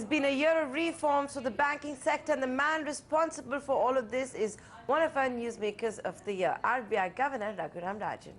It's been a year of reforms for the banking sector, and the man responsible for all of this is one of our newsmakers of the year, RBI Governor Raghuram Rajan.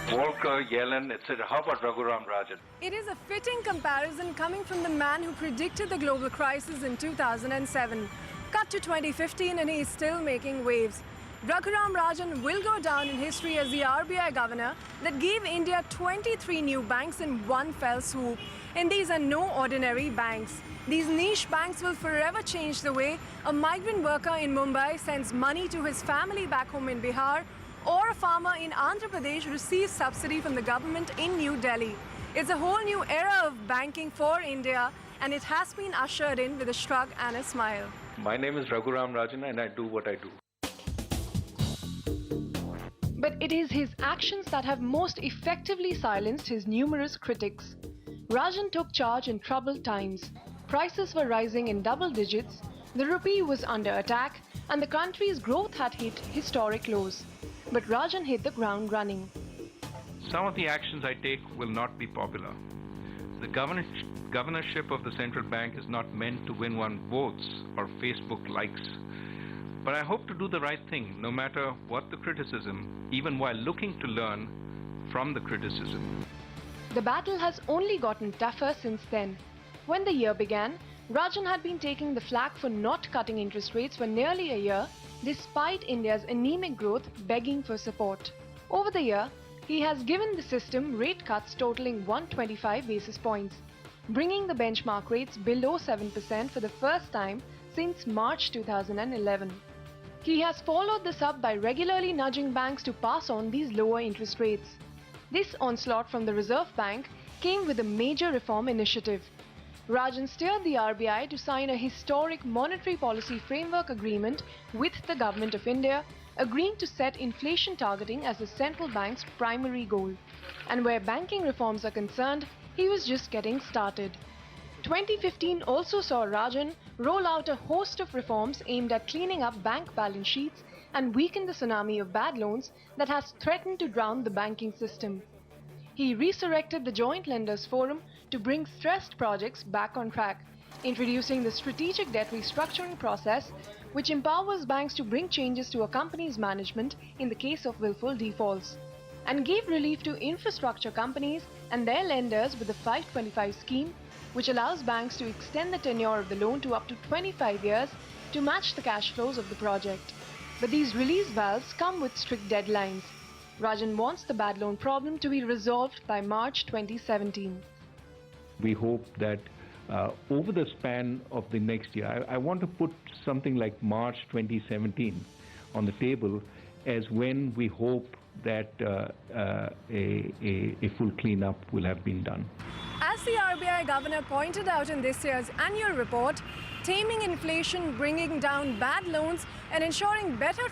Volcker, Yellen, etc. How about Raghuram Rajan? It is a fitting comparison coming from the man who predicted the global crisis in 2007. Cut to 2015 and he is still making waves. Raghuram Rajan will go down in history as the RBI governor that gave India 23 new banks in one fell swoop. And these are no ordinary banks. These niche banks will forever change the way a migrant worker in Mumbai sends money to his family back home in Bihar, or a farmer in Andhra Pradesh receives subsidy from the government in New Delhi. It's a whole new era of banking for India, and it has been ushered in with a shrug and a smile. My name is Raghuram Rajan and I do what I do. But it is his actions that have most effectively silenced his numerous critics. Rajan took charge in troubled times. Prices were rising in double digits, the rupee was under attack, and the country's growth had hit historic lows. But Rajan hit the ground running. Some of the actions I take will not be popular. The governorship of the central bank is not meant to win one votes or Facebook likes. But I hope to do the right thing, no matter what the criticism, even while looking to learn from the criticism. The battle has only gotten tougher since then. When the year began, Rajan had been taking the flak for not cutting interest rates for nearly a year, despite India's anemic growth begging for support. Over the year, he has given the system rate cuts totaling 125 basis points, bringing the benchmark rates below 7% for the first time since March 2011. He has followed this up by regularly nudging banks to pass on these lower interest rates. This onslaught from the Reserve Bank came with a major reform initiative. Rajan steered the RBI to sign a historic monetary policy framework agreement with the Government of India, agreeing to set inflation targeting as the central bank's primary goal. And where banking reforms are concerned, he was just getting started. 2015 also saw Rajan roll out a host of reforms aimed at cleaning up bank balance sheets and weaken the tsunami of bad loans that has threatened to drown the banking system. He resurrected the Joint Lenders Forum to bring stressed projects back on track, introducing the strategic debt restructuring process, which empowers banks to bring changes to a company's management in the case of willful defaults, and gave relief to infrastructure companies and their lenders with the 525 scheme, which allows banks to extend the tenure of the loan to up to 25 years to match the cash flows of the project. But these release valves come with strict deadlines. Rajan wants the bad loan problem to be resolved by March 2017. We hope that over the span of the next year, I want to put something like March 2017 on the table as when we hope that a full cleanup will have been done. As the RBI governor pointed out in this year's annual report, taming inflation, bringing down bad loans, and ensuring better